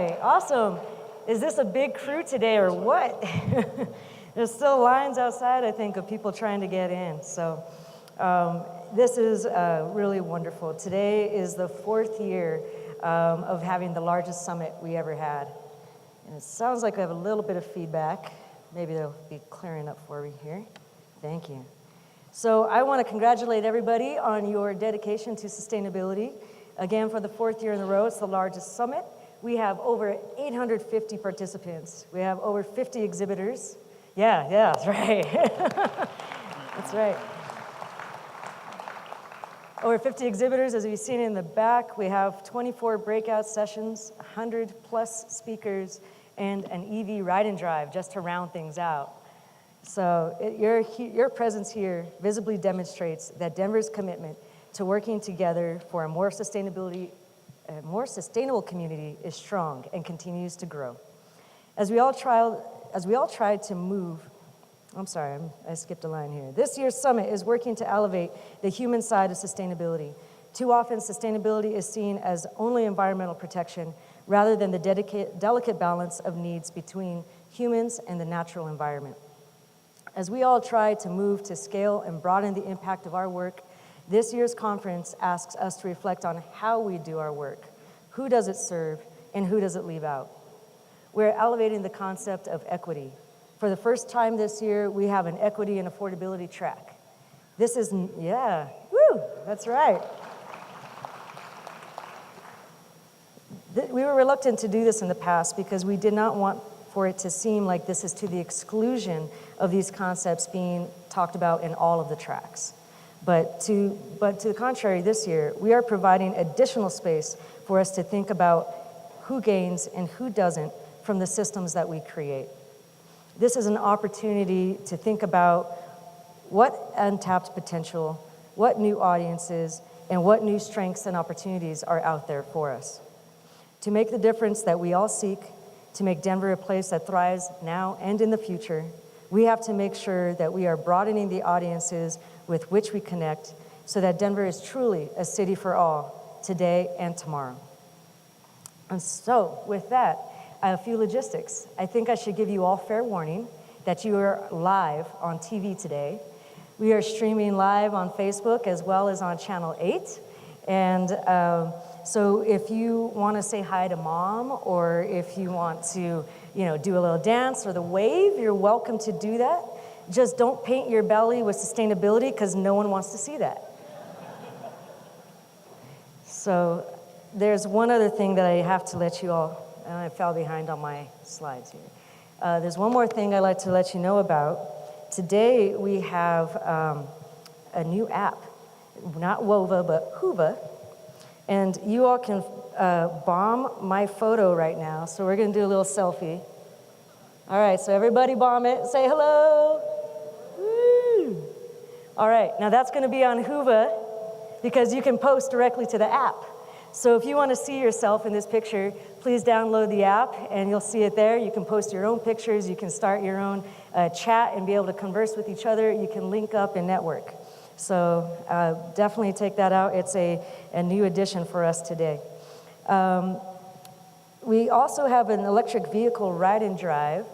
right, awesome. Is this a big crew today or what? There's still lines outside, I think, of people trying to get in. So this is really wonderful. Today is the 4th year of having the largest summit we ever had. And it sounds like I have a little bit of feedback. Maybe they'll be clearing up for me here. Thank you. So I want to congratulate everybody on your dedication to sustainability. Again, for the 4th year in a row, it's the largest summit. We have over 850 participants. We have over 50 exhibitors. Yeah, that's right. That's right. Over 50 exhibitors, as we've seen in the back. We have 24 breakout sessions, 100 plus speakers, and an EV ride and drive just to round things out. So your presence here visibly demonstrates that Denver's commitment to working together for a more sustainable community is strong and continues to grow. As we all try to move, I skipped a line here. This year's summit is working to elevate the human side of sustainability. Too often, sustainability is seen as only environmental protection rather than the delicate balance of needs between humans and the natural environment. As we all try to move to scale and broaden the impact of our work, this year's conference asks us to reflect on how we do our work, who does it serve, and who does it leave out. We're elevating the concept of equity. For the first time this year, we have an equity and affordability track. This is, that's right. We were reluctant to do this in the past because we did not want for it to seem like this is to the exclusion of these concepts being talked about in all of the tracks. But to the contrary, this year, we are providing additional space for us to think about who gains and who doesn't from the systems that we create. This is an opportunity to think about what untapped potential, what new audiences, and what new strengths and opportunities are out there for us. To make the difference that we all seek, to make Denver a place that thrives now and in the future, we have to make sure that we are broadening the audiences with which we connect so that Denver is truly a city for all, today and tomorrow. And so, with that, a few logistics. I think I should give you all fair warning that you are live on TV today. We are streaming live on Facebook as well as on Channel 8. And so if you want to say hi to mom, or if you want to, do a little dance or the wave, you're welcome to do that. Just don't paint your belly with sustainability because no one wants to see that. So there's one other thing that I have to let you all, and I fell behind on my slides here. There's one more thing I'd like to let you know about. Today we have a new app, not Wova, but Whova. And you all can bomb my photo right now. So we're going to do a little selfie. All right, so everybody bomb it. Say hello. Woo. All right, now that's going to be on Whova because you can post directly to the app. So if you want to see yourself in this picture, please download the app and you'll see it there. You can post your own pictures. You can start your own chat and be able to converse with each other. You can link up and network. So definitely take that out. It's a new addition for us today. We also have an electric vehicle ride and drive,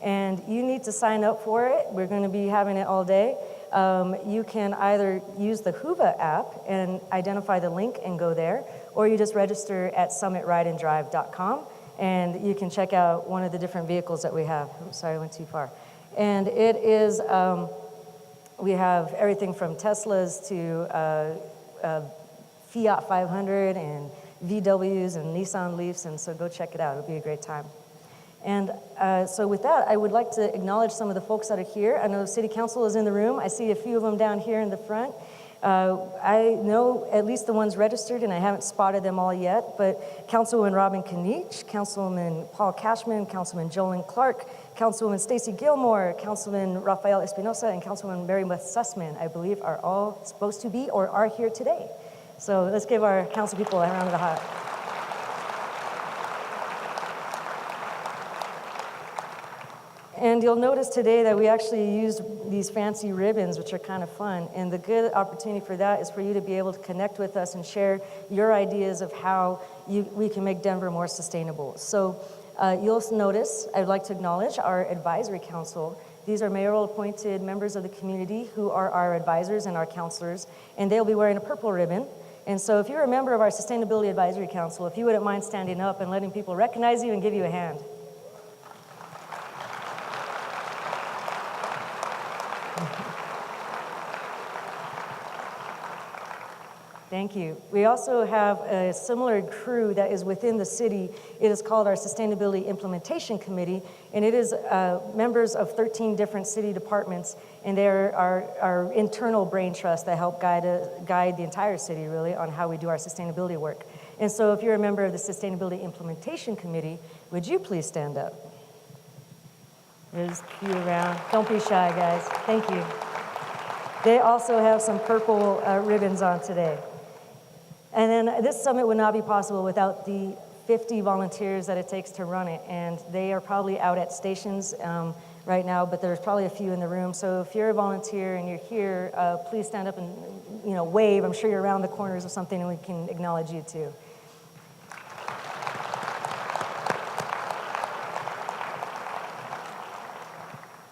and you need to sign up for it. We're going to be having it all day. You can either use the Whova app and identify the link and go there, or you just register at summitrideanddrive.com, and you can check out one of the different vehicles that we have. I'm sorry, I went too far. And it is... we have everything from Teslas to Fiat 500 and VWs and Nissan Leafs, and so go check it out. It'll be a great time. And so with that, I would like to acknowledge some of the folks that are here. I know City Council is in the room. I see a few of them down here in the front. I know at least the ones registered, and I haven't spotted them all yet, but Councilwoman Robin Knich, Councilman Paul Cashman, Councilman Jolyn Clark, Councilwoman Stacy Gilmore, Councilman Rafael Espinosa, and Councilwoman Mary Beth Sussman, I believe, are all supposed to be or are here today. So let's give our council people a round of applause. And you'll notice today that we actually used these fancy ribbons, which are kind of fun. And the good opportunity for that is for you to be able to connect with us and share your ideas of how we can make Denver more sustainable. So you'll notice, I'd like to acknowledge our advisory council. These are mayoral appointed members of the community who are our advisors and our counselors, and they'll be wearing a purple ribbon. And so if you're a member of our Sustainability Advisory Council, if you wouldn't mind standing up and letting people recognize you and give you a hand. Thank you. We also have a similar crew that is within the city. It is called our Sustainability Implementation Committee, and it is members of 13 different city departments, and they're our internal brain trust that help guide the entire city, really, on how we do our sustainability work. And so if you're a member of the Sustainability Implementation Committee, would you please stand up? There's a few around. Don't be shy, guys. Thank you. They also have some purple ribbons on today. And then this summit would not be possible without the 50 volunteers that it takes to run it. And they are probably out at stations right now, but there's probably a few in the room. So if you're a volunteer and you're here, please stand up and wave. I'm sure you're around the corners or something and we can acknowledge you too.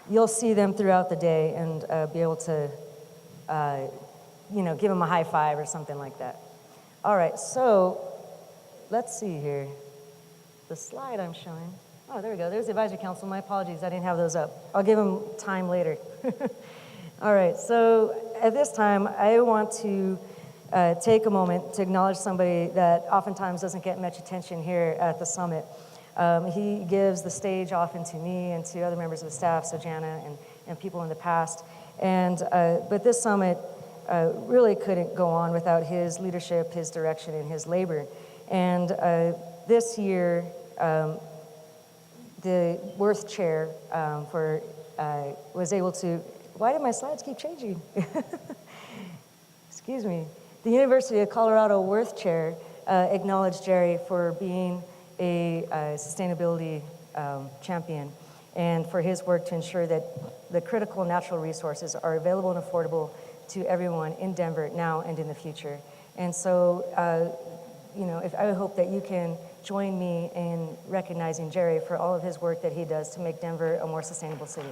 You'll see them throughout the day and be able to give them a high five or something like that. All right, so let's see here. The slide I'm showing. Oh, there we go. There's the advisory council. My apologies, I didn't have those up. I'll give them time later. All right, so at this time, I want to take a moment to acknowledge somebody that oftentimes doesn't get much attention here at the summit. He gives the stage often to me and to other members of the staff, so Jana and people in the past. But this summit really couldn't go on without his leadership, his direction, and his labor. And this year, the Worth Chair was able to, why did my slides keep changing? Excuse me. The University of Colorado Worth Chair acknowledged Jerry for being a sustainability champion and for his work to ensure that the critical natural resources are available and affordable to everyone in Denver now and in the future. And so, I hope that you can join me in recognizing Jerry for all of his work that he does to make Denver a more sustainable city.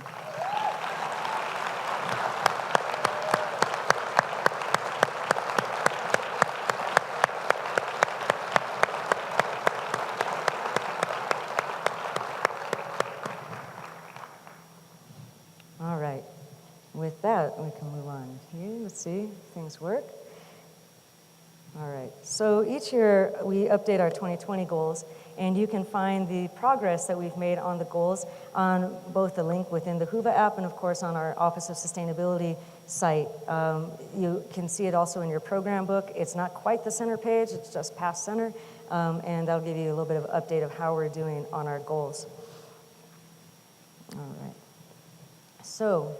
All right. With that, we can move on here. Let's see if things work. All right. So each year we update our 2020 goals, and you can find the progress that we've made on the goals on both the link within the Whova app and, of course, on our Office of Sustainability site. You can see it also in your program book. It's not quite the center page. It's just past center, and that'll give you a little bit of an update of how we're doing on our goals. All right. So,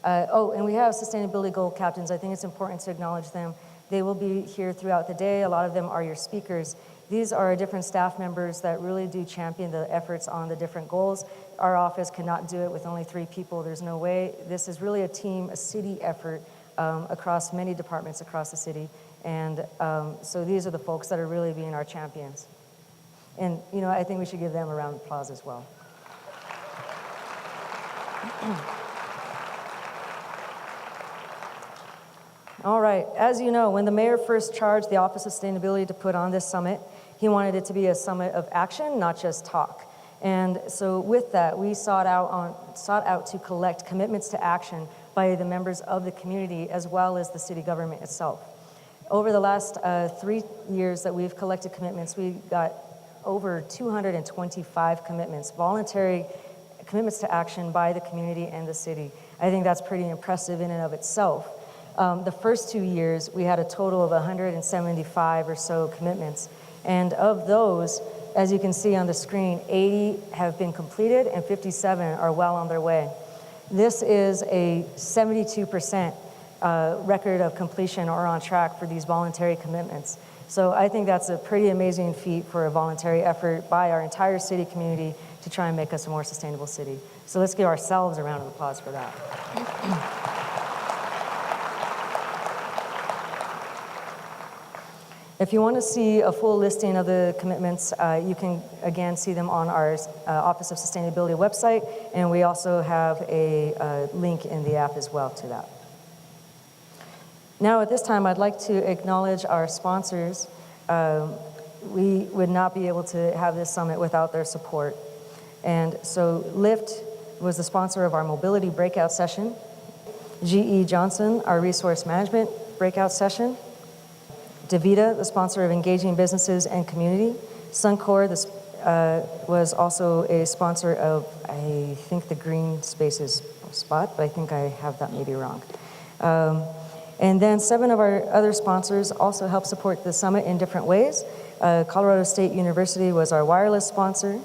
and we have sustainability goal captains. I think it's important to acknowledge them. They will be here throughout the day. A lot of them are your speakers. These are different staff members that really do champion the efforts on the different goals. Our office cannot do it with only 3 people. There's no way. This is really a team, a city effort across many departments across the city. And so these are the folks that are really being our champions. And, I think we should give them a round of applause as well. All right, as you know, when the mayor first charged the Office of Sustainability to put on this summit, he wanted it to be a summit of action, not just talk. And so with that, we sought out to collect commitments to action by the members of the community as well as the city government itself. Over the last 3 years that we've collected commitments, we got over 225 commitments, voluntary commitments to action by the community and the city. I think that's pretty impressive in and of itself. The first 2 years, we had a total of 175 or so commitments. And of those, as you can see on the screen, 80 have been completed and 57 are well on their way. This is a 72% record of completion or on track for these voluntary commitments. So I think that's a pretty amazing feat for a voluntary effort by our entire city community to try and make us a more sustainable city. So let's give ourselves a round of applause for that. If you want to see a full listing of the commitments, you can, again, see them on our Office of Sustainability website, and we also have a link in the app as well to that. Now, at this time, I'd like to acknowledge our sponsors. We would not be able to have this summit without their support. And so Lyft was the sponsor of our mobility breakout session, GE Johnson, our resource management breakout session, DaVita, the sponsor of Engaging Businesses and Community. Suncor was also a sponsor of, I think, the Green Spaces spot, but I think I have that maybe wrong. And then 7 of our other sponsors also help support the summit in different ways. Colorado State University was our wireless sponsor,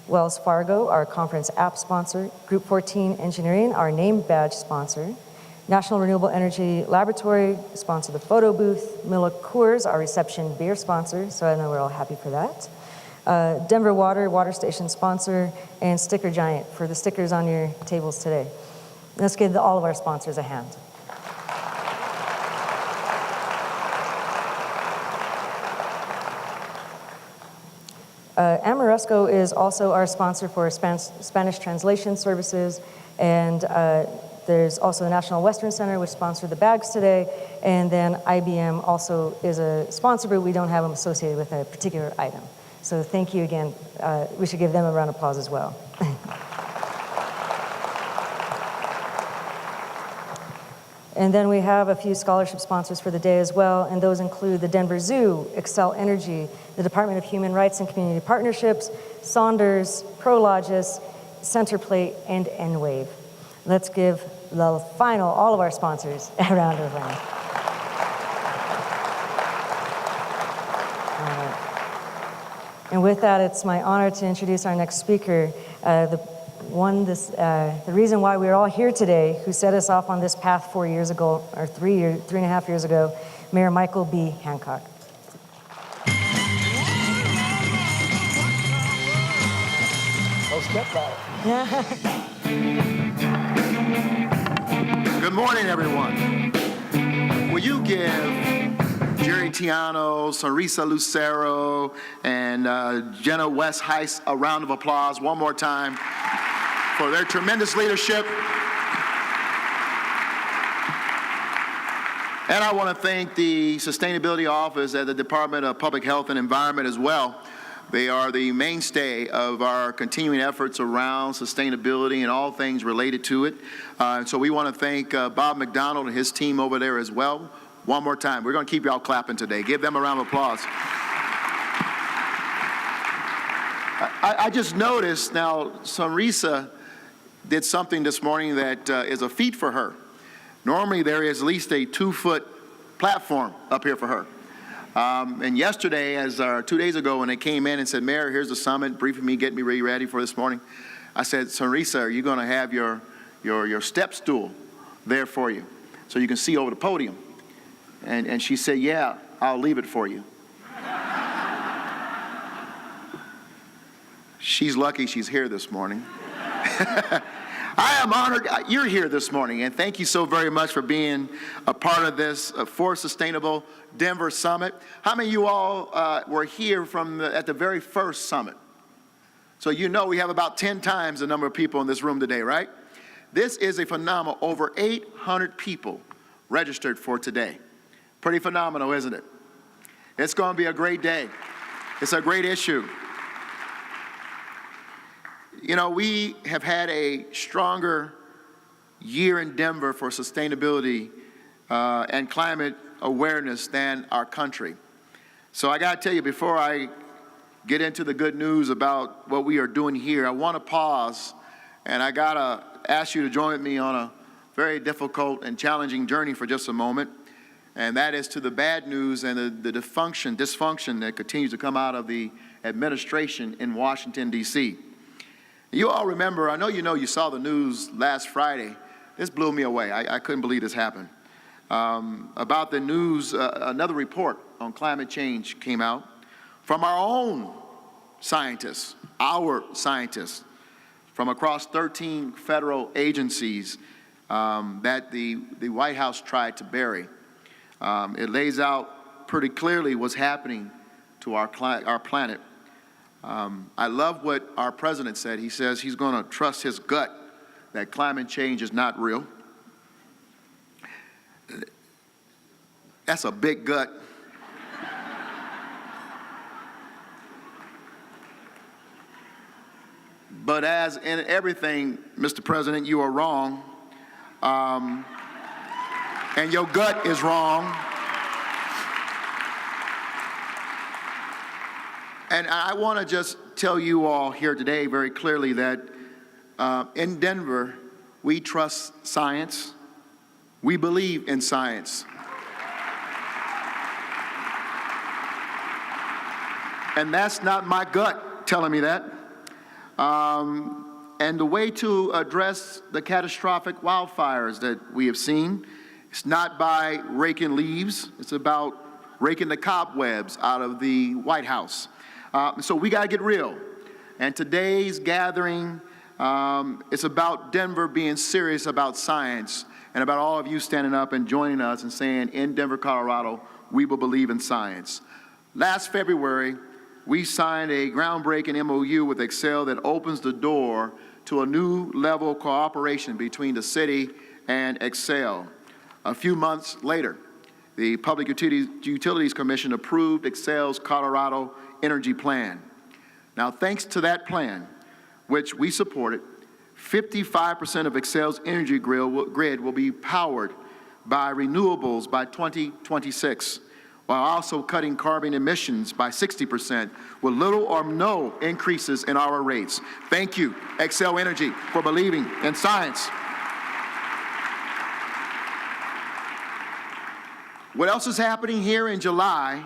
Wells Fargo, our conference app sponsor, Group 14 Engineering, our name badge sponsor, National Renewable Energy Laboratory sponsored the photo booth. Miller Coors, our reception beer sponsor, so I know we're all happy for that. Denver Water Station sponsor, and Sticker Giant for the stickers on your tables today. Let's give all of our sponsors a hand. Amoresco is also our sponsor for Spanish translation services, and there's also the National Western Center, which sponsored the bags today, and then IBM also is a sponsor, but we don't have them associated with a particular item. So thank you again. We should give them a round of applause as well. And then we have a few scholarship sponsors for the day as well, and those include the Denver Zoo, Excel Energy, the Department of Human Rights and Community Partnerships, Saunders, Prologis, Centerplate, and Enwave. Let's give all of our sponsors a round of applause. And with that, it's my honor to introduce our next speaker, the reason why we're all here today, who set us off on this path 4 years ago, or 3.5 years ago, Mayor Michael B. Hancock. Oh, step back. Good morning, everyone. Will you give Jerry Tiano, Sarisa Lucero, and Jenna West Heiss a round of applause one more time for their tremendous leadership. And I want to thank the Sustainability Office at the Department of Public Health and Environment as well. They are the mainstay of our continuing efforts around sustainability and all things related to it. So we want to thank Bob McDonald and his team over there as well. One more time. We're going to keep y'all clapping today. Give them a round of applause. I just noticed now, Sarisa did something this morning that is a feat for her. Normally there is at least a 2-foot platform up here for her. And yesterday, 2 days ago, when they came in and said, Mayor, here's the summit, briefing me, getting me really ready for this morning, I said, Sarisa, are you going to have your step stool there for you so you can see over the podium? And she said, yeah, I'll leave it for you. She's lucky she's here this morning. I am honored you're here this morning, and thank you so very much for being a part of this For Sustainable Denver Summit. How many of you all were here at the very first summit? So you know we have about 10 times the number of people in this room today, right? This is a phenomenal, over 800 people registered for today. Pretty phenomenal, isn't it? It's going to be a great day. It's a great issue. You know, we have had a stronger year in Denver for sustainability and climate awareness than our country. So I got to tell you, before I get into the good news about what we are doing here, I want to pause, and I got to ask you to join with me on a very difficult and challenging journey for just a moment, and that is to the bad news and the dysfunction that continues to come out of the administration in Washington, D.C. You all remember, I know you saw the news last Friday. This blew me away. I couldn't believe this happened. About the news, another report on climate change came out from our own scientists, our scientists, from across 13 federal agencies that the White House tried to bury. It lays out pretty clearly what's happening to our planet. I love what our president said. He says he's going to trust his gut that climate change is not real. That's a big gut. But as in everything, Mr. President, you are wrong. And your gut is wrong. And I want to just tell you all here today very clearly that in Denver, we trust science. We believe in science. And that's not my gut telling me that. And the way to address the catastrophic wildfires that we have seen, it's not by raking leaves. It's about raking the cobwebs out of the White House. So we got to get real. And today's gathering is about Denver being serious about science and about all of you standing up and joining us and saying, in Denver, Colorado, we will believe in science. Last February, we signed a groundbreaking MOU with Xcel that opens the door to a new level of cooperation between the city and Xcel. A few months later, the Public Utilities Commission approved Xcel's Colorado Energy Plan. Now, thanks to that plan, which we supported, 55% of Xcel's energy grid will be powered by renewables by 2026. While also cutting carbon emissions by 60% with little or no increases in our rates. Thank you, Xcel Energy, for believing in science. What else is happening here in July?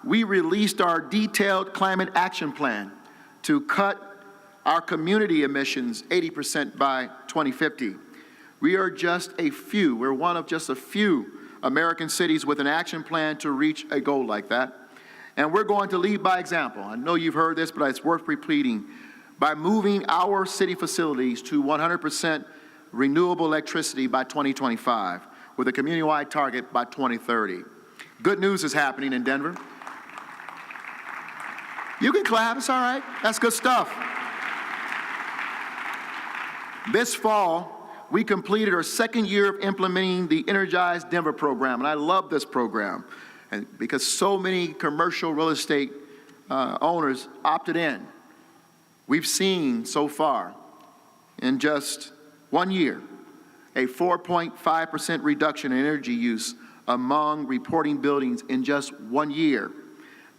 We released our detailed climate action plan to cut our community emissions 80% by 2050. We are just a few, we're one of just a few American cities with an action plan to reach a goal like that. And we're going to lead by example. I know you've heard this, but it's worth repeating. By moving our city facilities to 100% renewable electricity by 2025, with a community-wide target by 2030. Good news is happening in Denver. You can clap, it's all right. That's good stuff. This fall, we completed our second year of implementing the Energize Denver program, and I love this program and because so many commercial real estate owners opted in. We've seen so far in just 1 year a 4.5% reduction in energy use among reporting buildings in just 1 year.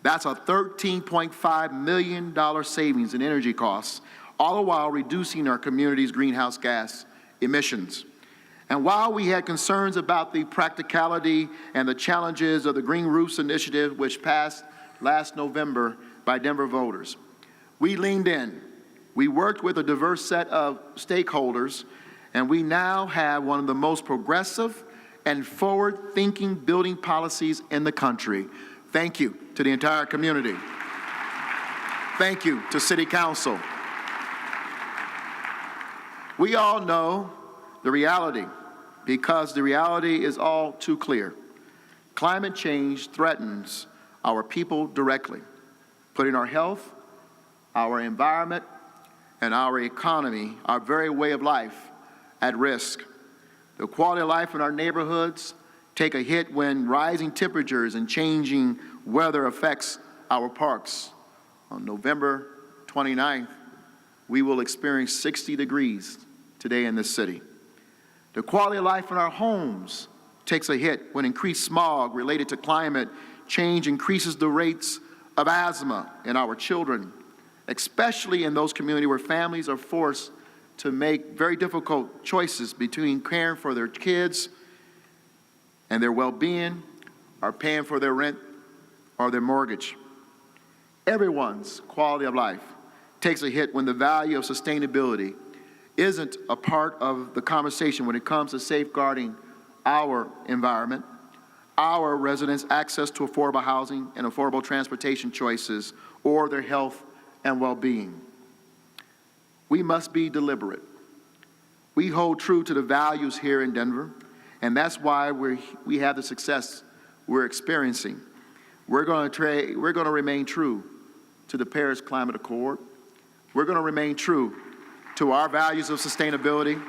That's a $13.5 million savings in energy costs, all the while reducing our community's greenhouse gas emissions. And while we had concerns about the practicality and the challenges of the Green Roofs Initiative, which passed last November by Denver voters, we leaned in. We worked with a diverse set of stakeholders, and we now have one of the most progressive and forward-thinking building policies in the country. Thank you to the entire community. Thank you to City Council. We all know the reality, because the reality is all too clear. Climate change threatens our people directly, putting our health, our environment, and our economy, our very way of life, at risk. The quality of life in our neighborhoods take a hit when rising temperatures and changing weather affects our parks. On November 29th, we will experience 60 degrees today in this city. The quality of life in our homes takes a hit when increased smog related to climate change increases the rates of asthma in our children, especially in those communities where families are forced to make very difficult choices between caring for their kids and their well-being, or paying for their rent or their mortgage. Everyone's quality of life takes a hit when the value of sustainability isn't a part of the conversation when it comes to safeguarding our environment, our residents' access to affordable housing and affordable transportation choices, or their health and well-being. We must be deliberate. We hold true to the values here in Denver, and that's why we have the success we're experiencing. We're going to remain true to the Paris Climate Accord. We're going to remain true to our values of sustainability,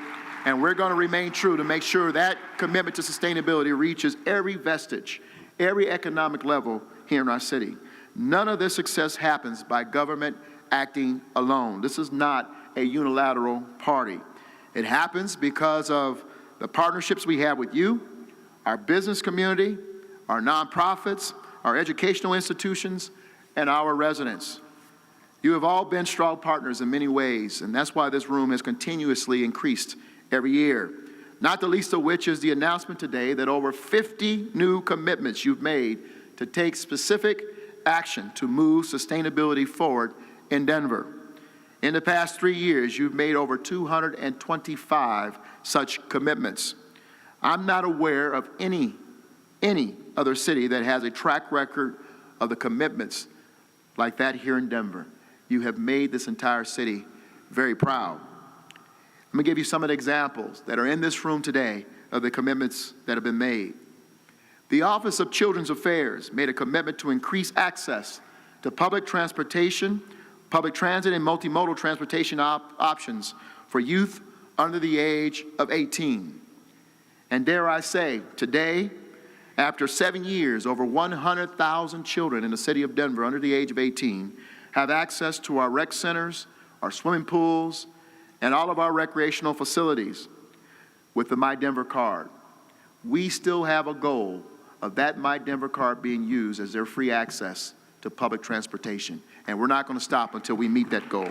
and we're going to remain true to make sure that commitment to sustainability reaches every vestige, every economic level here in our city. None of this success happens by government acting alone. This is not a unilateral party. It happens because of the partnerships we have with you, our business community, our nonprofits, our educational institutions, and our residents. You have all been strong partners in many ways, and that's why this room has continuously increased every year. Not the least of which is the announcement today that over 50 new commitments you've made to take specific action to move sustainability forward in Denver. In the past 3 years, you've made over 225 such commitments. I'm not aware of any other city that has a track record of the commitments like that here in Denver. You have made this entire city very proud. Let me give you some of the examples that are in this room today of the commitments that have been made. The Office of Children's Affairs made a commitment to increase access to public transportation, public transit, and multimodal transportation options for youth under the age of 18. And dare I say, today, after 7 years, over 100,000 children in the city of Denver under the age of 18 have access to our rec centers, our swimming pools, and all of our recreational facilities with the My Denver card. We still have a goal of that My Denver card being used as their free access to public transportation, and we're not going to stop until we meet that goal.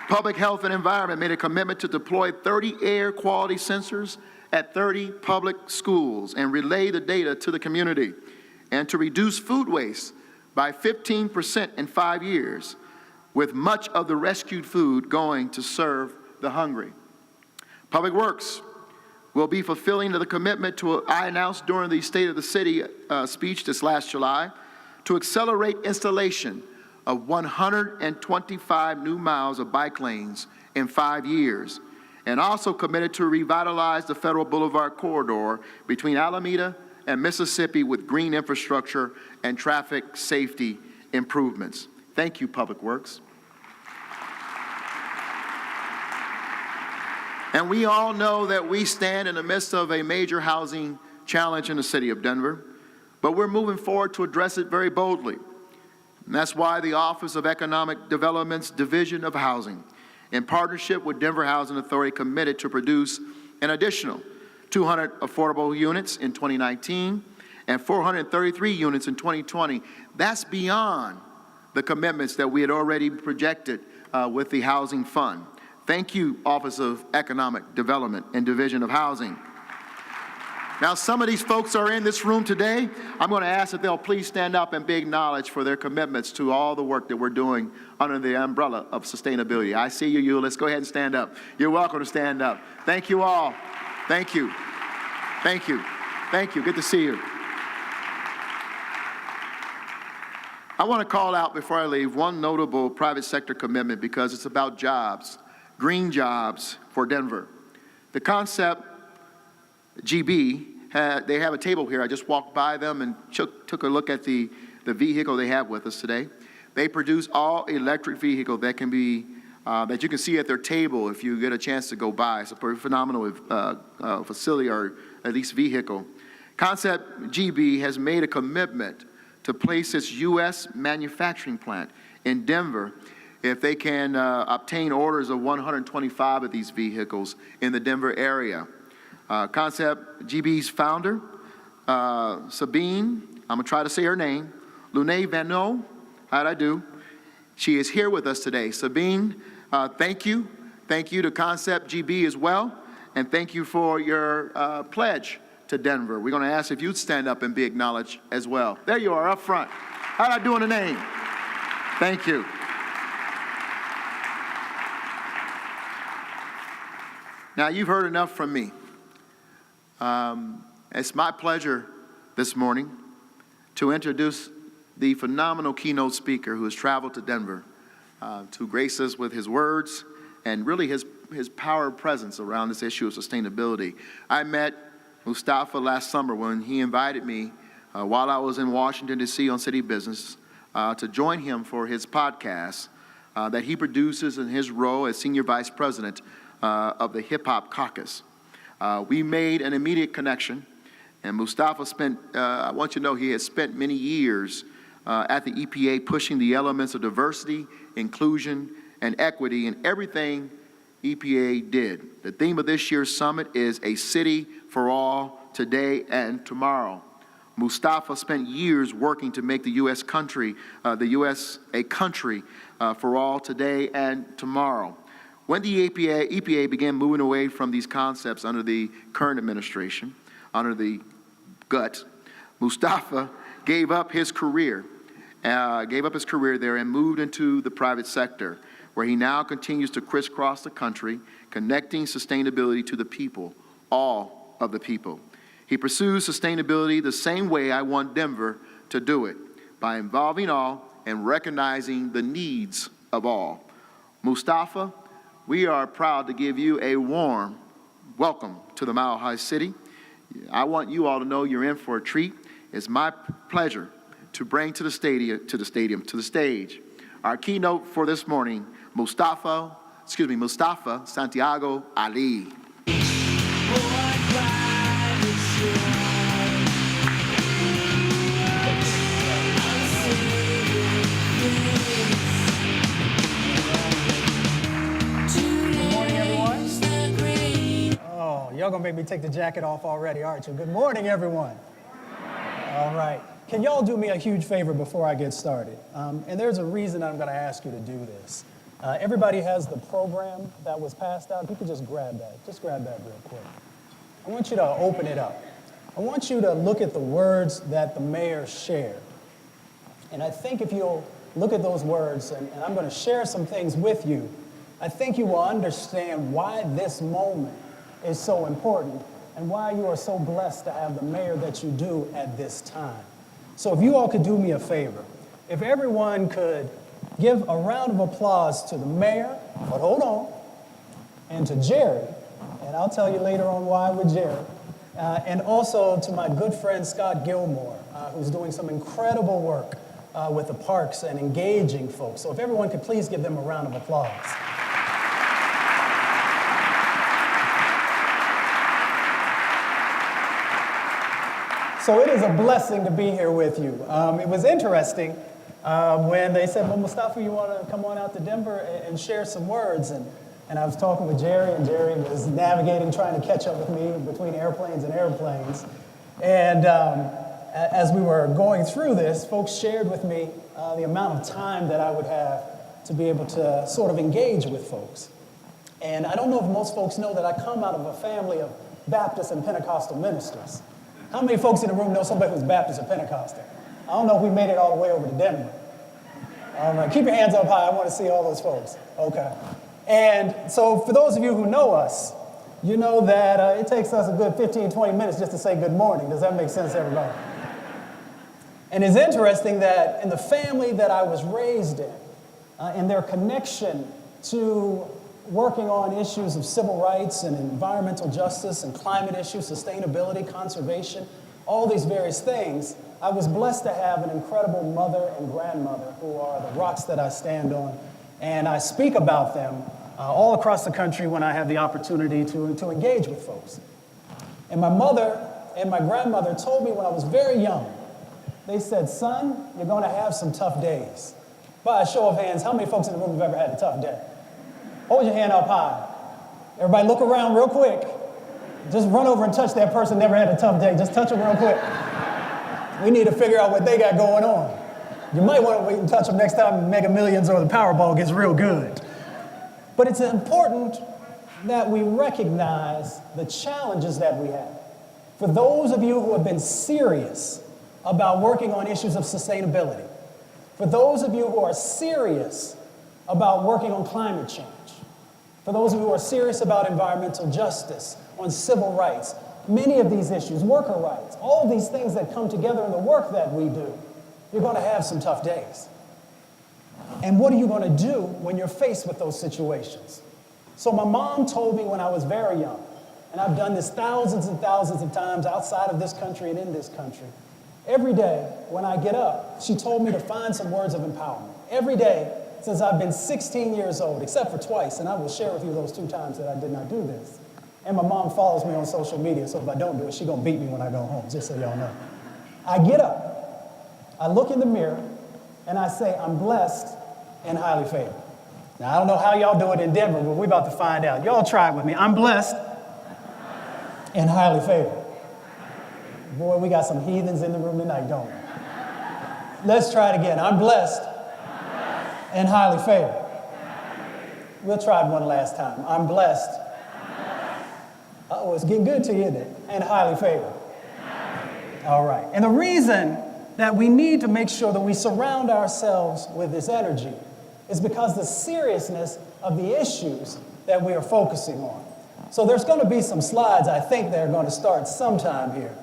Public Health and Environment made a commitment to deploy 30 air quality sensors at 30 public schools and relay the data to the community, and to reduce food waste by 15% in 5 years, with much of the rescued food going to serve the hungry. Public Works will be fulfilling the commitment I announced during the State of the City speech this last July to accelerate installation of 125 new miles of bike lanes in 5 years, and also committed to revitalize the Federal Boulevard corridor between Alameda and Mississippi with green infrastructure and traffic safety improvements. Thank you, Public Works. And we all know that we stand in the midst of a major housing challenge in the city of Denver, but we're moving forward to address it very boldly. And that's why the Office of Economic Development's Division of Housing, in partnership with Denver Housing Authority, committed to produce an additional 200 affordable units in 2019 and 433 units in 2020. That's beyond the commitments that we had already projected with the Housing Fund. Thank you, Office of Economic Development and Division of Housing. Now, some of these folks are in this room today. I'm going to ask that they'll please stand up and be acknowledged for their commitments to all the work that we're doing under the umbrella of sustainability. I see you. Let's go ahead and stand up. You're welcome to stand up. Thank you all. Thank you. Thank you. Thank you. Good to see you. I want to call out before I leave one notable private sector commitment because it's about jobs, green jobs for Denver. The Concept GB, they have a table here. I just walked by them and took a look at the vehicle they have with us today. They produce all electric vehicle that can be, that you can see at their table if you get a chance to go by. It's a pretty phenomenal facility, or at least vehicle. Concept GB has made a commitment to place its U.S. manufacturing plant in Denver if they can obtain orders of 125 of these vehicles in the Denver area. Concept GB's founder, Sabine, I'm going to try to say her name, Lune Vanneau, how'd I do? She is here with us today. Sabine, thank you. Thank you to Concept GB as well, and thank you for your pledge to Denver. We're going to ask if you'd stand up and be acknowledged as well. There you are, up front. How'd I do on the name? Thank you. Now, you've heard enough from me. It's my pleasure this morning to introduce the phenomenal keynote speaker who has traveled to Denver to grace us with his words and really his power of presence around this issue of sustainability. I met Mustafa last summer when he invited me while I was in Washington, D.C. on city business to join him for his podcast that he produces in his role as Senior Vice President of the Hip Hop Caucus. We made an immediate connection, and Mustafa spent, I want you to know, he has spent many years at the EPA pushing the elements of diversity, inclusion, and equity in everything EPA did. The theme of this year's summit is a city for all, today and tomorrow. Mustafa spent years working to make the U.S. a country for all, today and tomorrow. When the EPA began moving away from these concepts under the current administration, under the gut, Mustafa gave up his career there and moved into the private sector, where he now continues to crisscross the country, connecting sustainability to the people, all of the people. He pursues sustainability the same way I want Denver to do it, by involving all and recognizing the needs of all. Mustafa, we are proud to give you a warm welcome to the Mile High City. I want you all to know you're in for a treat. It's my pleasure to bring to the stage, our keynote for this morning, Mustafa Santiago Ali. Y'all gonna make me take the jacket off already, aren't you? Good morning, everyone. All right. Can y'all do me a huge favor before I get started? And there's a reason I'm gonna ask you to do this. Everybody has the program that was passed out. If you could just grab that. Just grab that real quick. I want you to open it up. I want you to look at the words that the mayor shared. And I think if you'll look at those words, and I'm gonna share some things with you, I think you will understand why this moment is so important and why you are so blessed to have the mayor that you do at this time. So if you all could do me a favor, if everyone could give a round of applause to the mayor, but hold on, and to Jerry, and I'll tell you later on why with Jerry, and also to my good friend Scott Gilmore, who's doing some incredible work with the parks and engaging folks. So if everyone could please give them a round of applause. So it is a blessing to be here with you. It was interesting when they said, well, Mustafa, you want to come on out to Denver and share some words? And I was talking with Jerry, and Jerry was navigating, trying to catch up with me between airplanes and airplanes. And as we were going through this, folks shared with me the amount of time that I would have to be able to sort of engage with folks. And I don't know if most folks know that I come out of a family of Baptist and Pentecostal ministers. How many folks in the room know somebody who's Baptist or Pentecostal? I don't know if we made it all the way over to Denver. All right, keep your hands up high. I want to see all those folks. Okay. And so for those of you who know us, you know that it takes us a good 15, 20 minutes just to say good morning. Does that make sense, everybody? And it's interesting that in the family that I was raised in their connection to working on issues of civil rights and environmental justice and climate issues, sustainability, conservation, all these various things, I was blessed to have an incredible mother and grandmother who are the rocks that I stand on. And I speak about them all across the country when I have the opportunity to engage with folks. And my mother and my grandmother told me when I was very young, they said, son, you're going to have some tough days. By a show of hands, how many folks in the room have ever had a tough day? Hold your hand up high. Everybody look around real quick. Just run over and touch that person never had a tough day. Just touch them real quick. We need to figure out what they got going on. You might want to wait and touch them next time Mega Millions or the Powerball gets real good. But it's important that we recognize the challenges that we have. For those of you who have been serious about working on issues of sustainability, for those of you who are serious about working on climate change, for those of you who are serious about environmental justice, on civil rights, many of these issues, worker rights, all these things that come together in the work that we do, you're going to have some tough days. And what are you going to do when you're faced with those situations? So my mom told me when I was very young, and I've done this thousands and thousands of times outside of this country and in this country. Every day when I get up, she told me to find some words of empowerment. Every day since I've been 16 years old, except for twice, and I will share with you those 2 times that I did not do this. And my mom follows me on social media, so if I don't do it, she's going to beat me when I go home, just so y'all know. I get up, I look in the mirror, and I say, I'm blessed and highly favored. Now, I don't know how y'all do it in Denver, but we're about to find out. Y'all try it with me. I'm blessed and highly favored. Boy, we got some heathens in the room tonight, don't we? Let's try it again. I'm blessed and highly favored. We'll try it one last time. I'm blessed. Uh-oh, it's getting good to you, isn't it? And highly favored. All right. And the reason that we need to make sure that we surround ourselves with this energy is because the seriousness of the issues that we are focusing on. So there's going to be some slides, I think they're going to start sometime here.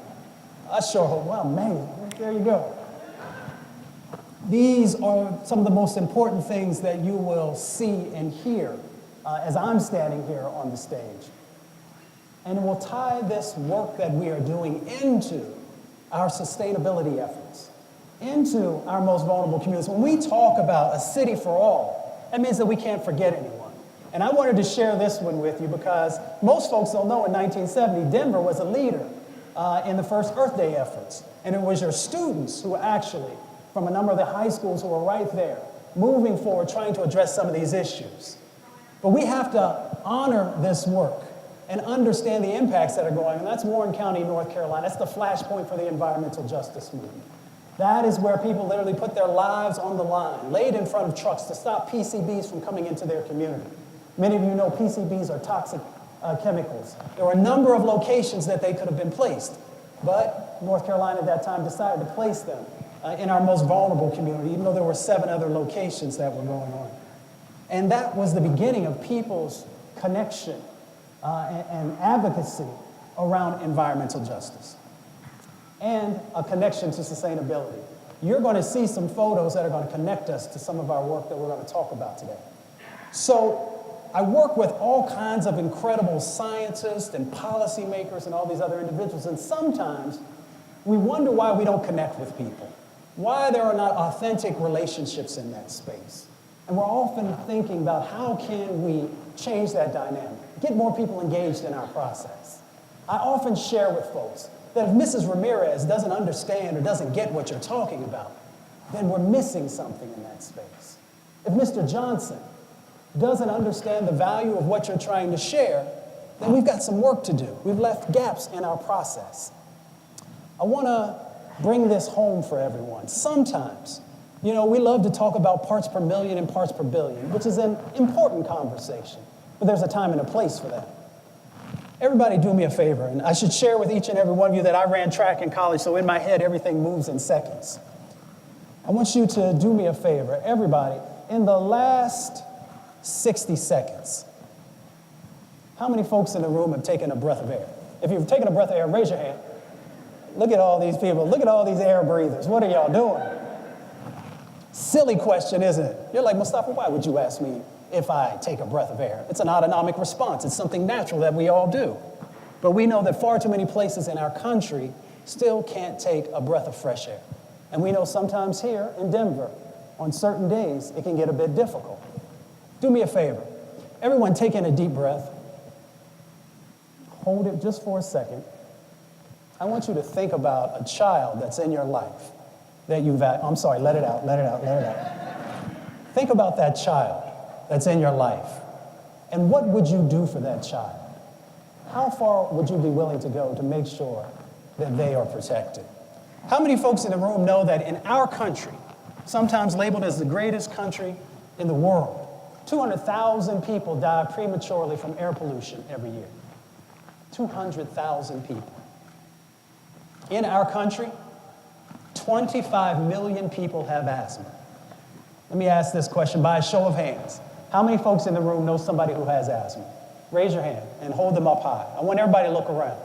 I sure hope, well, man, there you go. These are some of the most important things that you will see and hear as I'm standing here on the stage. And it will tie this work that we are doing into our sustainability efforts, into our most vulnerable communities. When we talk about a city for all, that means that we can't forget anyone. And I wanted to share this one with you because most folks don't know in 1970, Denver was a leader in the first Earth Day efforts. And it was your students who actually, from a number of the high schools who were right there, moving forward, trying to address some of these issues. But we have to honor this work and understand the impacts that are going on. That's Warren County, North Carolina. That's the flashpoint for the environmental justice movement. That is where people literally put their lives on the line, laid in front of trucks to stop PCBs from coming into their community. Many of you know PCBs are toxic chemicals. There were a number of locations that they could have been placed, but North Carolina at that time decided to place them in our most vulnerable community, even though there were 7 other locations that were going on. And that was the beginning of people's connection and advocacy around environmental justice and a connection to sustainability. You're going to see some photos that are going to connect us to some of our work that we're going to talk about today. So I work with all kinds of incredible scientists and policymakers and all these other individuals, and sometimes we wonder why we don't connect with people, why there are not authentic relationships in that space. And we're often thinking about how can we change that dynamic, get more people engaged in our process. I often share with folks that if Mrs. Ramirez doesn't understand or doesn't get what you're talking about, then we're missing something in that space. If Mr. Johnson doesn't understand the value of what you're trying to share, then we've got some work to do. We've left gaps in our process. I want to bring this home for everyone. Sometimes, we love to talk about parts per million and parts per billion, which is an important conversation, but there's a time and a place for that. Everybody do me a favor, and I should share with each and every one of you that I ran track in college, so in my head, everything moves in seconds. I want you to do me a favor, everybody, in the last 60 seconds. How many folks in the room have taken a breath of air? If you've taken a breath of air, raise your hand. Look at all these people. Look at all these air breathers. What are y'all doing? Silly question, isn't it? You're like, Mustafa, why would you ask me if I take a breath of air? It's an autonomic response. It's something natural that we all do. But we know that far too many places in our country still can't take a breath of fresh air. And we know sometimes here in Denver, on certain days, it can get a bit difficult. Do me a favor. Everyone take in a deep breath. Hold it just for a second. I want you to think about a child that's in your life that you've let it out. Think about that child that's in your life. And what would you do for that child? How far would you be willing to go to make sure that they are protected? How many folks in the room know that in our country, sometimes labeled as the greatest country in the world, 200,000 people die prematurely from air pollution every year? 200,000 people. In our country, 25 million people have asthma. Let me ask this question by a show of hands. How many folks in the room know somebody who has asthma? Raise your hand and hold them up high. I want everybody to look around.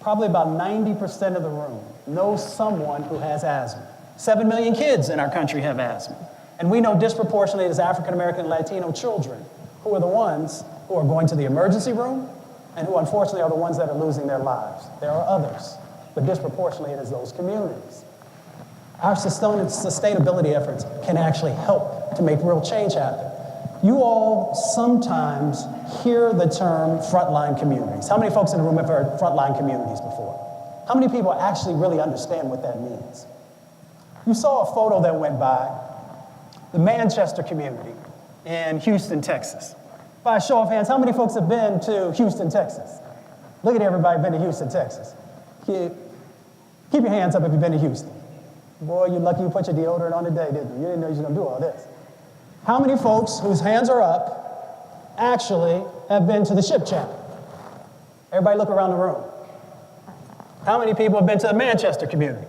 probably about 90% of the room knows someone who has asthma. 7 million kids in our country have asthma. And we know disproportionately as African American and Latino children who are the ones who are going to the emergency room and who unfortunately are the ones that are losing their lives. There are others, but disproportionately it is those communities. Our sustainability efforts can actually help to make real change happen. You all sometimes hear the term frontline communities. How many folks in the room have heard frontline communities before? How many people actually really understand what that means? You saw a photo that went by, the Manchester community in Houston, Texas. By a show of hands, how many folks have been to Houston, Texas? Look at everybody been to Houston, Texas. Keep your hands up if you've been to Houston. Boy, you're lucky you put your deodorant on today, didn't you? You didn't know you were going to do all this. How many folks whose hands are up actually have been to the Ship Chapel? Everybody look around the room. How many people have been to the Manchester community?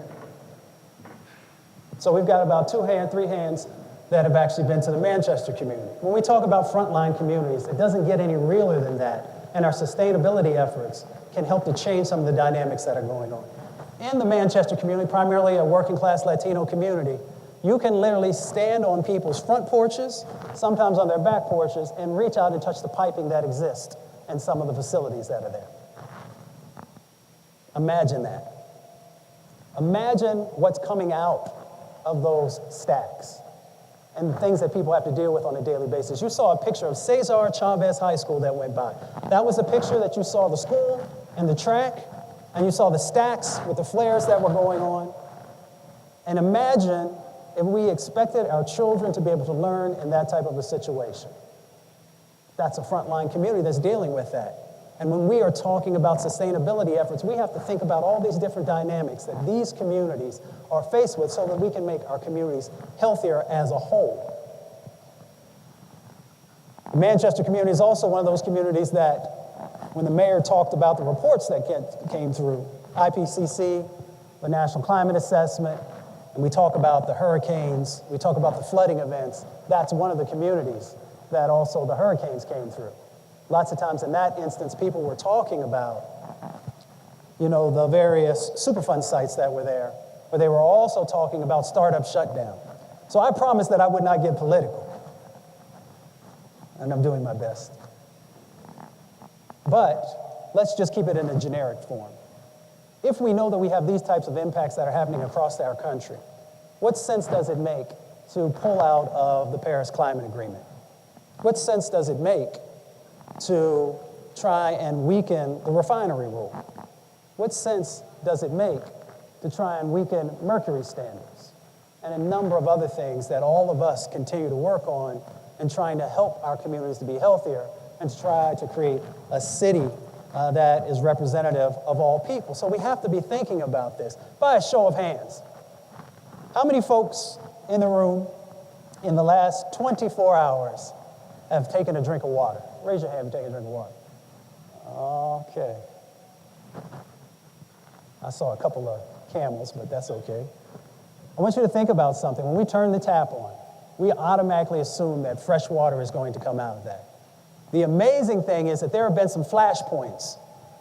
So we've got about 3 hands that have actually been to the Manchester community. When we talk about frontline communities, it doesn't get any realer than that. And our sustainability efforts can help to change some of the dynamics that are going on. In the Manchester community, primarily a working class Latino community, you can literally stand on people's front porches, sometimes on their back porches, and reach out and touch the piping that exists in some of the facilities that are there. Imagine that. Imagine what's coming out of those stacks and things that people have to deal with on a daily basis. You saw a picture of Cesar Chavez High School that went by. That was a picture that you saw the school and the track, and you saw the stacks with the flares that were going on. And imagine if we expected our children to be able to learn in that type of a situation. That's a frontline community that's dealing with that. And when we are talking about sustainability efforts, we have to think about all these different dynamics that these communities are faced with so that we can make our communities healthier as a whole. The Manchester community is also one of those communities that, when the mayor talked about the reports that came through, IPCC, the National Climate Assessment, and we talk about the hurricanes, we talk about the flooding events, that's one of the communities that also the hurricanes came through. Lots of times in that instance, people were talking about, the various Superfund sites that were there, but they were also talking about startup shutdown. So I promised that I would not get political, and I'm doing my best. But let's just keep it in a generic form. If we know that we have these types of impacts that are happening across our country, what sense does it make to pull out of the Paris Climate Agreement? What sense does it make to try and weaken the refinery rule? What sense does it make to try and weaken mercury standards? And a number of other things that all of us continue to work on in trying to help our communities to be healthier and to try to create a city that is representative of all people. So we have to be thinking about this. By a show of hands, how many folks in the room in the last 24 hours have taken a drink of water? Raise your hand if you take a drink of water. Okay. I saw a couple of camels, but that's okay. I want you to think about something. When we turn the tap on, we automatically assume that fresh water is going to come out of that. The amazing thing is that there have been some flashpoints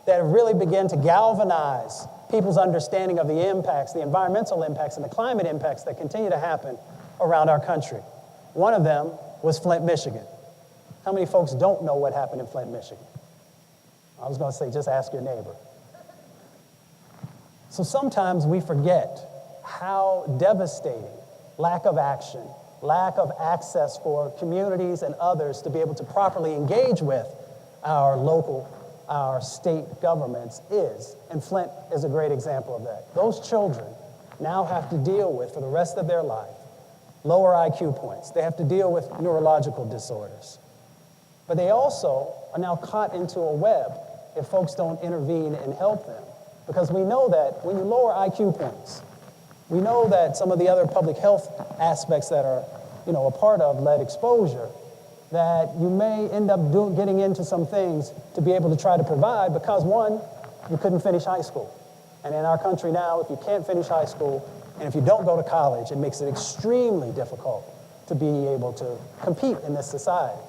that have really begun to galvanize people's understanding of the impacts, the environmental impacts, and the climate impacts that continue to happen around our country. One of them was Flint, Michigan. How many folks don't know what happened in Flint, Michigan? I was going to say, just ask your neighbor. So sometimes we forget how devastating lack of action, lack of access for communities and others to be able to properly engage with our local, our state governments is. And Flint is a great example of that. Those children now have to deal with, for the rest of their life, lower IQ points. They have to deal with neurological disorders. But they also are now caught into a web if folks don't intervene and help them. Because we know that when you lower IQ points, we know that some of the other public health aspects that are, a part of lead exposure, that you may end up getting into some things to be able to try to provide because, one, you couldn't finish high school. And in our country now, if you can't finish high school and if you don't go to college, it makes it extremely difficult to be able to compete in this society.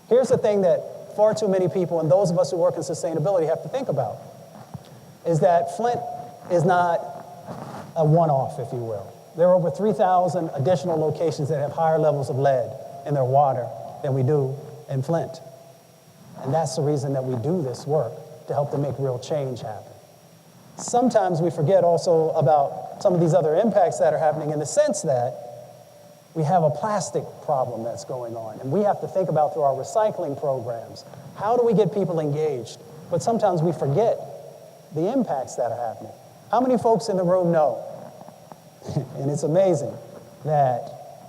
Here's the thing that far too many people and those of us who work in sustainability have to think about. is that Flint is not a one-off, if you will. There are over 3,000 additional locations that have higher levels of lead in their water than we do in Flint. And that's the reason that we do this work, to help to make real change happen. Sometimes we forget also about some of these other impacts that are happening, in the sense that we have a plastic problem that's going on, and we have to think about, through our recycling programs, how do we get people engaged? But sometimes we forget the impacts that are happening. How many folks in the room know, and it's amazing, that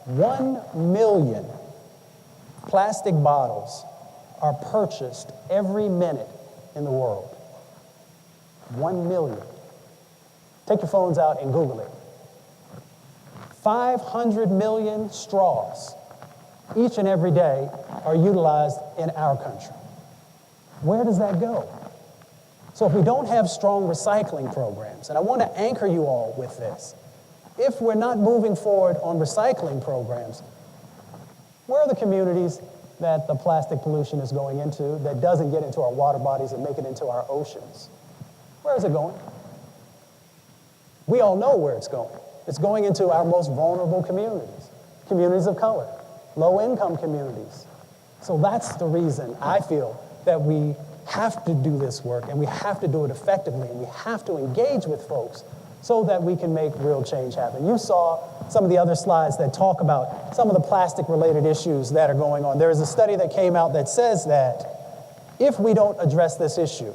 1 million plastic bottles are purchased every minute in the world? 1 million. Take your phones out and Google it. 500 million straws each and every day are utilized in our country. Where does that go? So if we don't have strong recycling programs, and I want to anchor you all with this, if we're not moving forward on recycling programs, where are the communities that the plastic pollution is going into that doesn't get into our water bodies and make it into our oceans? Where is it going? We all know where it's going. It's going into our most vulnerable communities, communities of color, low-income communities. So that's the reason I feel that we have to do this work, and we have to do it effectively, and we have to engage with folks so that we can make real change happen. You saw some of the other slides that talk about some of the plastic-related issues that are going on. There is a study that came out that says that if we don't address this issue,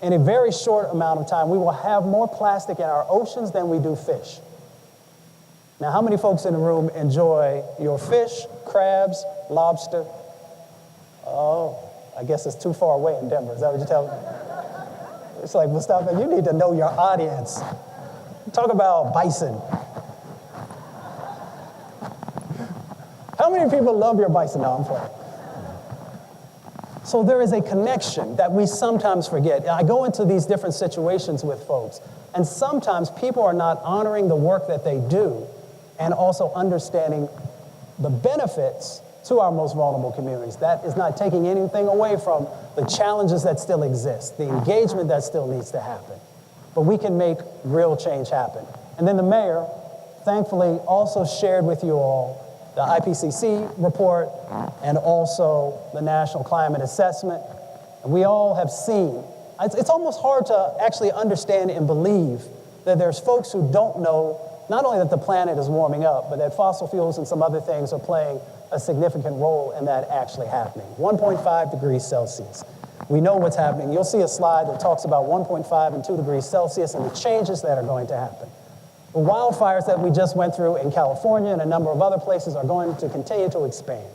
in a very short amount of time, we will have more plastic in our oceans than we do fish. Now, how many folks in the room enjoy your fish, crabs, lobster? Oh, I guess it's too far away in Denver. Is that what you're telling me? It's like, Mustafa, you need to know your audience. Talk about bison. How many people love your bison? No, I'm playing. So there is a connection that we sometimes forget. I go into these different situations with folks, and sometimes people are not honoring the work that they do and also understanding the benefits to our most vulnerable communities. That is not taking anything away from the challenges that still exist, the engagement that still needs to happen. But we can make real change happen. And then the mayor, thankfully, also shared with you all the IPCC report and also the National Climate Assessment. And we all have seen, it's almost hard to actually understand and believe that there's folks who don't know not only that the planet is warming up, but that fossil fuels and some other things are playing a significant role in that actually happening. 1.5 degrees Celsius. We know what's happening. You'll see a slide that talks about 1.5 and 2 degrees Celsius and the changes that are going to happen. The wildfires that we just went through in California and a number of other places are going to continue to expand.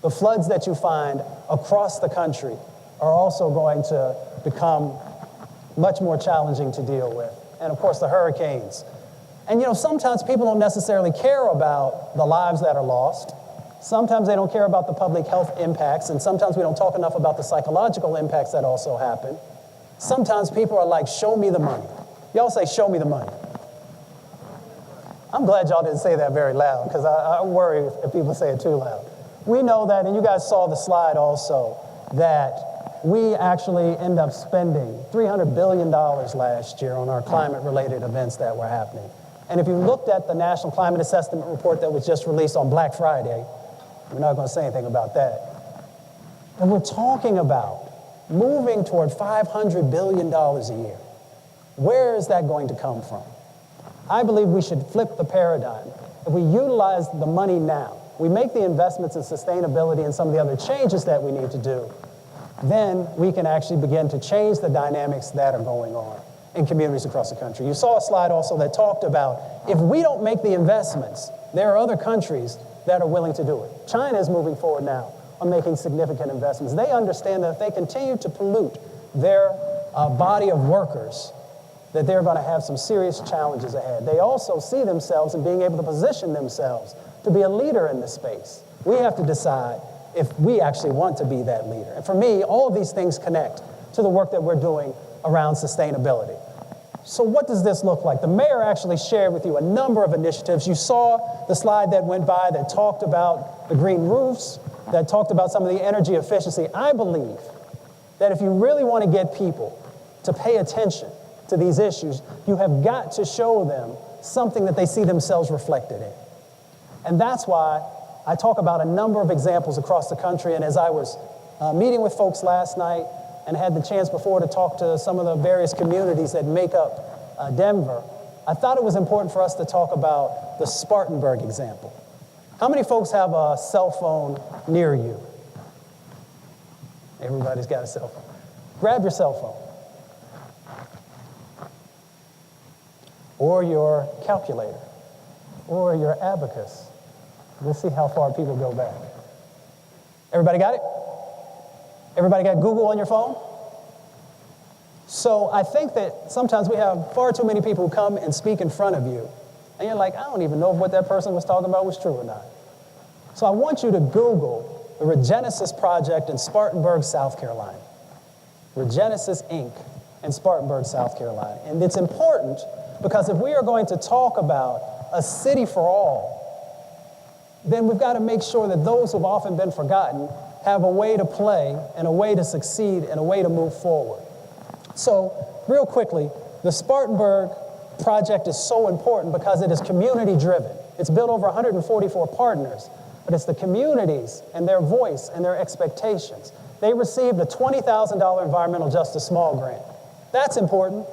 The floods that you find across the country are also going to become much more challenging to deal with. And of course, the hurricanes. And you know, sometimes people don't necessarily care about the lives that are lost. Sometimes they don't care about the public health impacts, and sometimes we don't talk enough about the psychological impacts that also happen. Sometimes people are like, show me the money. Y'all say, show me the money. I'm glad y'all didn't say that very loud, because I worry if people say it too loud. We know that, and you guys saw the slide also, that we actually end up spending $300 billion last year on our climate-related events that were happening. And if you looked at the National Climate Assessment report that was just released on Black Friday, we're not going to say anything about that. And we're talking about moving toward $500 billion a year. Where is that going to come from? I believe we should flip the paradigm. If we utilize the money now, we make the investments in sustainability and some of the other changes that we need to do, then we can actually begin to change the dynamics that are going on in communities across the country. You saw a slide also that talked about if we don't make the investments, there are other countries that are willing to do it. China is moving forward now on making significant investments. They understand that if they continue to pollute their body of workers, that they're going to have some serious challenges ahead. They also see themselves in being able to position themselves to be a leader in this space. We have to decide if we actually want to be that leader. And for me, all of these things connect to the work that we're doing around sustainability. So what does this look like? The mayor actually shared with you a number of initiatives. You saw the slide that went by that talked about the green roofs, that talked about some of the energy efficiency. I believe that if you really want to get people to pay attention to these issues, you have got to show them something that they see themselves reflected in. And that's why I talk about a number of examples across the country. And as I was meeting with folks last night and had the chance before to talk to some of the various communities that make up Denver, I thought it was important for us to talk about the Spartanburg example. How many folks have a cell phone near you? Everybody's got a cell phone. Grab your cell phone. Or your calculator. Or your abacus. Let's see how far people go back. Everybody got it? Everybody got Google on your phone? So I think that sometimes we have far too many people who come and speak in front of you, and you're like, I don't even know if what that person was talking about was true or not. So I want you to Google the Regenesis Project in Spartanburg, South Carolina. Regenesis Inc. in Spartanburg, South Carolina. And it's important because if we are going to talk about a city for all, then we've got to make sure that those who've often been forgotten have a way to play and a way to succeed and a way to move forward. So, real quickly, the Spartanburg project is so important because it is community-driven. It's built over 144 partners, but it's the communities and their voice and their expectations. They received a $20,000 Environmental Justice Small Grant. That's important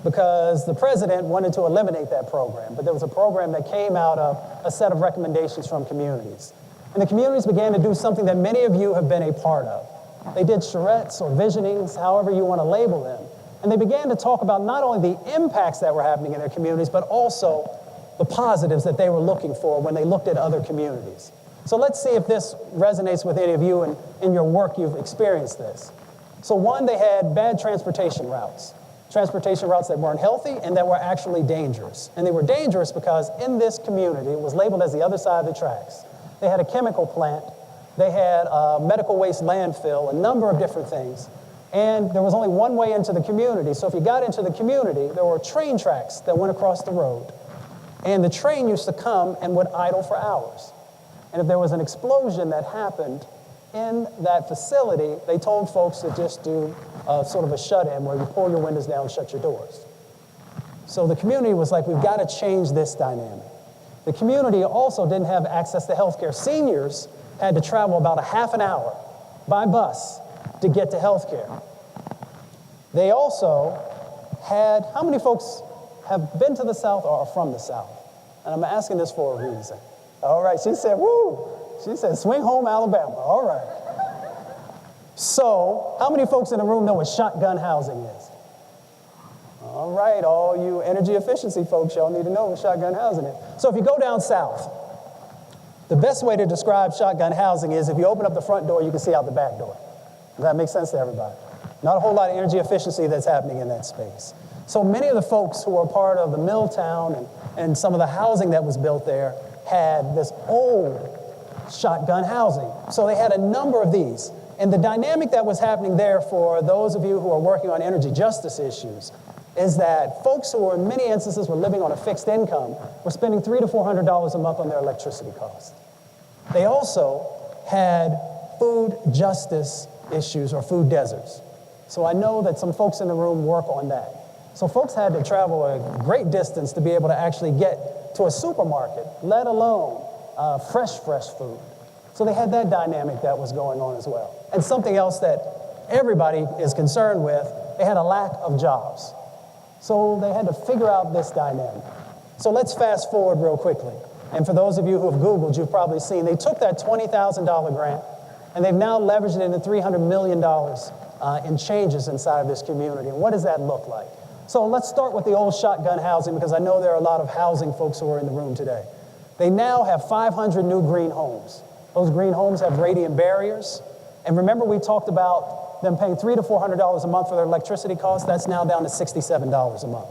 because the president wanted to eliminate that program, but there was a program that came out of a set of recommendations from communities. And the communities began to do something that many of you have been a part of. They did charrettes or visionings, however you want to label them. And they began to talk about not only the impacts that were happening in their communities, but also the positives that they were looking for when they looked at other communities. So let's see if this resonates with any of you, and in your work you've experienced this. So one, they had bad transportation routes that weren't healthy and that were actually dangerous. And they were dangerous because in this community, it was labeled as the other side of the tracks. They had a chemical plant, they had a medical waste landfill, a number of different things. And there was only one way into the community. So if you got into the community, there were train tracks that went across the road. And the train used to come and would idle for hours. And if there was an explosion that happened in that facility, they told folks to just do sort of a shut-in where you pull your windows down and shut your doors. So the community was like, we've got to change this dynamic. The community also didn't have access to health care. Seniors had to travel about a half an hour by bus to get to health care. They also had, how many folks have been to the South or are from the South? And I'm asking this for a reason. All right, she said, woo! She said, swing home, Alabama. All right. So, how many folks in the room know what shotgun housing is? All right, all you energy efficiency folks, y'all need to know what shotgun housing is. So if you go down south, the best way to describe shotgun housing is if you open up the front door, you can see out the back door. Does that make sense to everybody? Not a whole lot of energy efficiency that's happening in that space. So many of the folks who are part of the Milltown and some of the housing that was built there had this old shotgun housing. So they had a number of these. And the dynamic that was happening there for those of you who are working on energy justice issues is that folks who were in many instances were living on a fixed income were spending $300 to $400 a month on their electricity costs. They also had food justice issues or food deserts. So I know that some folks in the room work on that. So folks had to travel a great distance to be able to actually get to a supermarket, let alone fresh food. So they had that dynamic that was going on as well. And something else that everybody is concerned with, they had a lack of jobs. So they had to figure out this dynamic. So let's fast forward real quickly. And for those of you who have Googled, you've probably seen they took that $20,000 grant and they've now leveraged it into $300 million in changes inside of this community. And what does that look like? So let's start with the old shotgun housing because I know there are a lot of housing folks who are in the room today. They now have 500 new green homes. Those green homes have radiant barriers. And remember we talked about them paying $300 to $400 a month for their electricity costs. That's now down to $67 a month.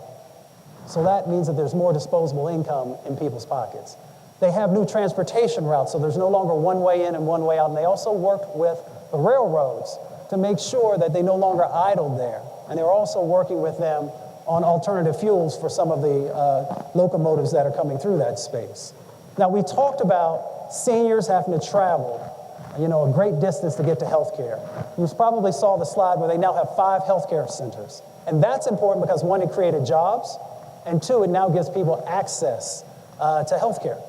So that means that there's more disposable income in people's pockets. They have new transportation routes, so there's no longer one way in and one way out. And they also worked with the railroads to make sure that they no longer idled there. And they're also working with them on alternative fuels for some of the locomotives that are coming through that space. Now, we talked about seniors having to travel, a great distance to get to health care. You probably saw the slide where they now have 5 health care centers. And that's important because, one, it created jobs, and two, it now gives people access to health care,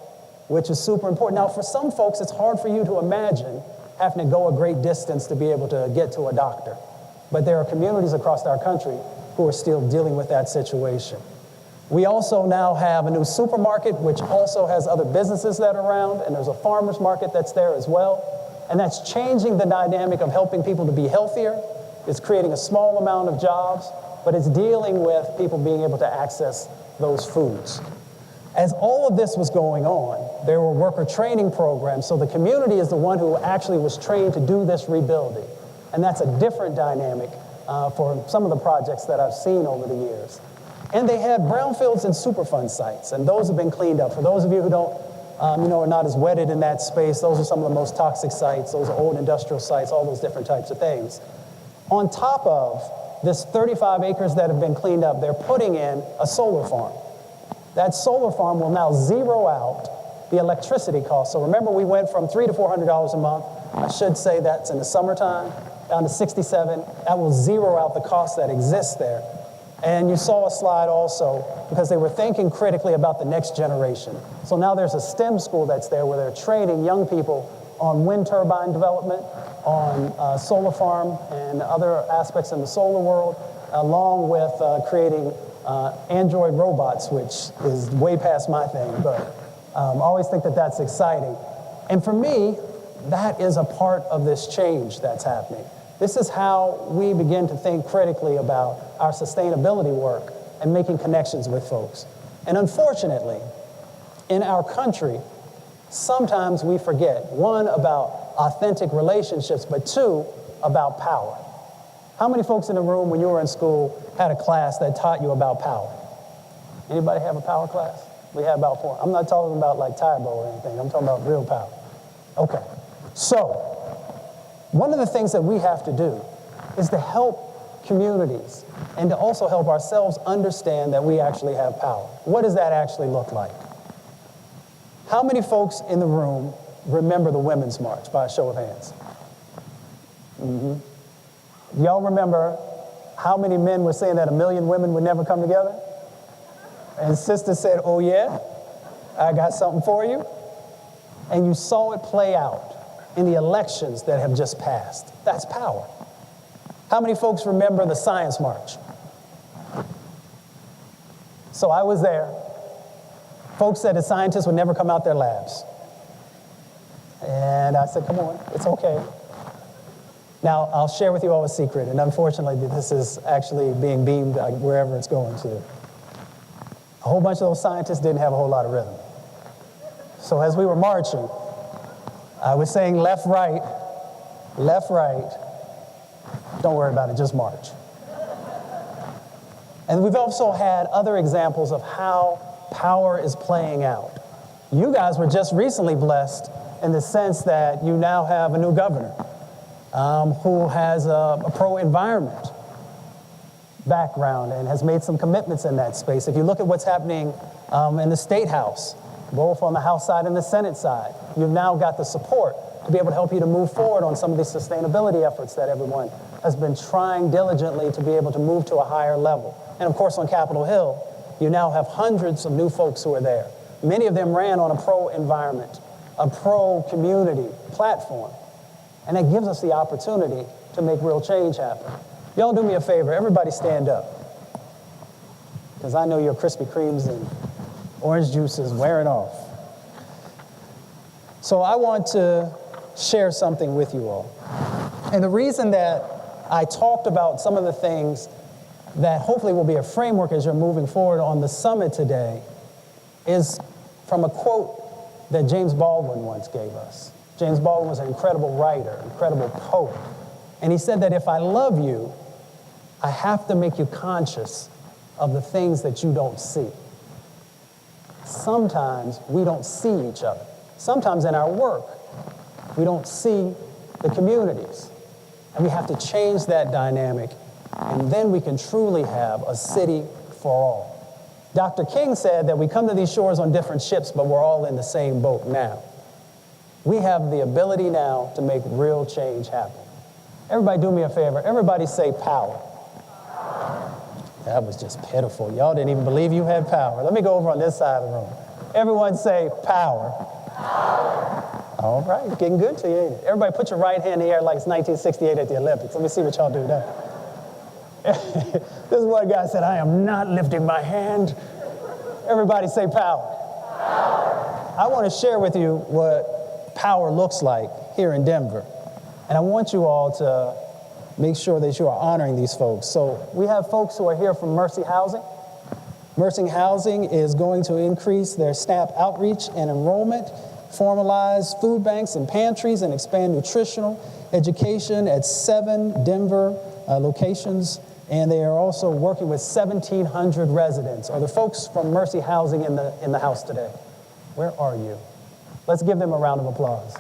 which is super important. Now, for some folks, it's hard for you to imagine having to go a great distance to be able to get to a doctor. But there are communities across our country who are still dealing with that situation. We also now have a new supermarket, which also has other businesses that are around, and there's a farmer's market that's there as well. And that's changing the dynamic of helping people to be healthier. It's creating a small amount of jobs, but it's dealing with people being able to access those foods. As all of this was going on, there were worker training programs, so the community is the one who actually was trained to do this rebuilding. And that's a different dynamic for some of the projects that I've seen over the years. And they had brownfields and Superfund sites, and those have been cleaned up. For those of you who don't, are not as wedded in that space, those are some of the most toxic sites. Those are old industrial sites, all those different types of things. On top of this 35 acres that have been cleaned up, they're putting in a solar farm. That solar farm will now zero out the electricity cost. So remember, we went from $300 to $400 a month. I should say that's in the summertime, down to $67. That will zero out the cost that exists there. And you saw a slide also because they were thinking critically about the next generation. So now there's a STEM school that's there where they're training young people on wind turbine development, on solar farm and other aspects in the solar world, along with creating Android robots, which is way past my thing, but I always think that that's exciting. And for me, that is a part of this change that's happening. This is how we begin to think critically about our sustainability work and making connections with folks. And unfortunately, in our country, sometimes we forget, one, about authentic relationships, but two, about power. How many folks in the room when you were in school had a class that taught you about power? Anybody have a power class? We had about 4. I'm not talking about like Tybo or anything. I'm talking about real power. Okay. So, one of the things that we have to do is to help communities and to also help ourselves understand that we actually have power. What does that actually look like? How many folks in the room remember the Women's March by a show of hands? Y'all remember how many men were saying that 1 million women would never come together? And sister said, oh yeah, I got something for you. And you saw it play out in the elections that have just passed. That's power. How many folks remember the Science March? So I was there. Folks said that scientists would never come out their labs. And I said, come on, it's okay. Now, I'll share with you all a secret, and unfortunately, this is actually being beamed wherever it's going to. A whole bunch of those scientists didn't have a whole lot of rhythm. So as we were marching, I was saying left, right. Don't worry about it, just march. And we've also had other examples of how power is playing out. You guys were just recently blessed in the sense that you now have a new governor who has a pro-environment background and has made some commitments in that space. If you look at what's happening in the State House, both on the House side and the Senate side, you've now got the support to be able to help you to move forward on some of these sustainability efforts that everyone has been trying diligently to be able to move to a higher level. And of course, on Capitol Hill, you now have hundreds of new folks who are there. Many of them ran on a pro-environment, a pro-community platform. And that gives us the opportunity to make real change happen. Y'all do me a favor, everybody stand up. Because I know your Krispy Kremes and orange juice is wearing off. So I want to share something with you all. And the reason that I talked about some of the things that hopefully will be a framework as you're moving forward on the summit today is from a quote that James Baldwin once gave us. James Baldwin was an incredible writer, incredible poet. And he said that if I love you, I have to make you conscious of the things that you don't see. Sometimes we don't see each other. Sometimes in our work, we don't see the communities. And we have to change that dynamic, and then we can truly have a city for all. Dr. King said that we come to these shores on different ships, but we're all in the same boat now. We have the ability now to make real change happen. Everybody do me a favor. Everybody say power. That was just pitiful. Y'all didn't even believe you had power. Let me go over on this side of the room. Everyone say power. Power. All right, it's getting good to you, ain't it? Everybody put your right hand in the air like it's 1968 at the Olympics. Let me see what y'all do now. This is one guy said, I am not lifting my hand. Everybody say power. Power. I want to share with you what power looks like here in Denver. And I want you all to make sure that you are honoring these folks. So we have folks who are here from Mercy Housing. Mercy Housing is going to increase their SNAP outreach and enrollment, formalize food banks and pantries, and expand nutritional education at 7 Denver locations. And they are also working with 1,700 residents. Are the folks from Mercy Housing in the house today? Where are you? Let's give them a round of applause.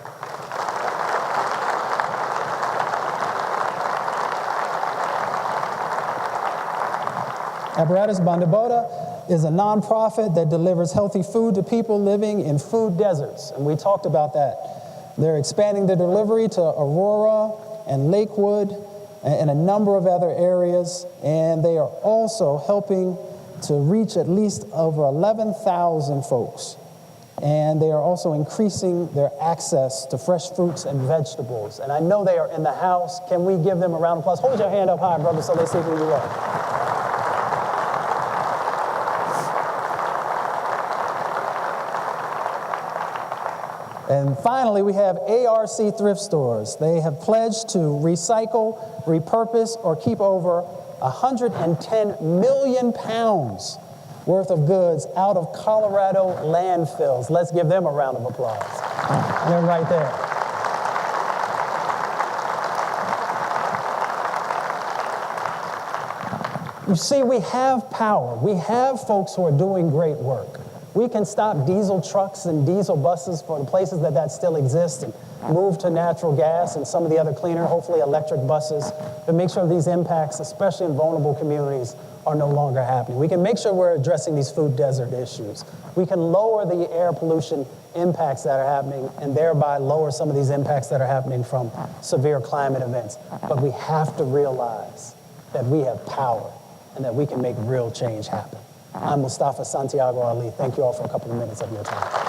Apparatus Bandabota is a nonprofit that delivers healthy food to people living in food deserts, and we talked about that. They're expanding their delivery to Aurora and Lakewood and a number of other areas, and they are also helping to reach at least over 11,000 folks. And they are also increasing their access to fresh fruits and vegetables. And I know they are in the house. Can we give them a round of applause? Hold your hand up high, brother, so they see who you are. And finally, we have ARC Thrift Stores. They have pledged to recycle, repurpose, or keep over 110 million pounds worth of goods out of Colorado landfills. Let's give them a round of applause. They're right there. You see, we have power. We have folks who are doing great work. We can stop diesel trucks and diesel buses for the places that still exists and move to natural gas and some of the other cleaner, hopefully electric buses, to make sure these impacts, especially in vulnerable communities, are no longer happening. We can make sure we're addressing these food desert issues. We can lower the air pollution impacts that are happening and thereby lower some of these impacts that are happening from severe climate events. But we have to realize that we have power and that we can make real change happen. I'm Mustafa Santiago Ali. Thank you all for a couple of minutes of your time.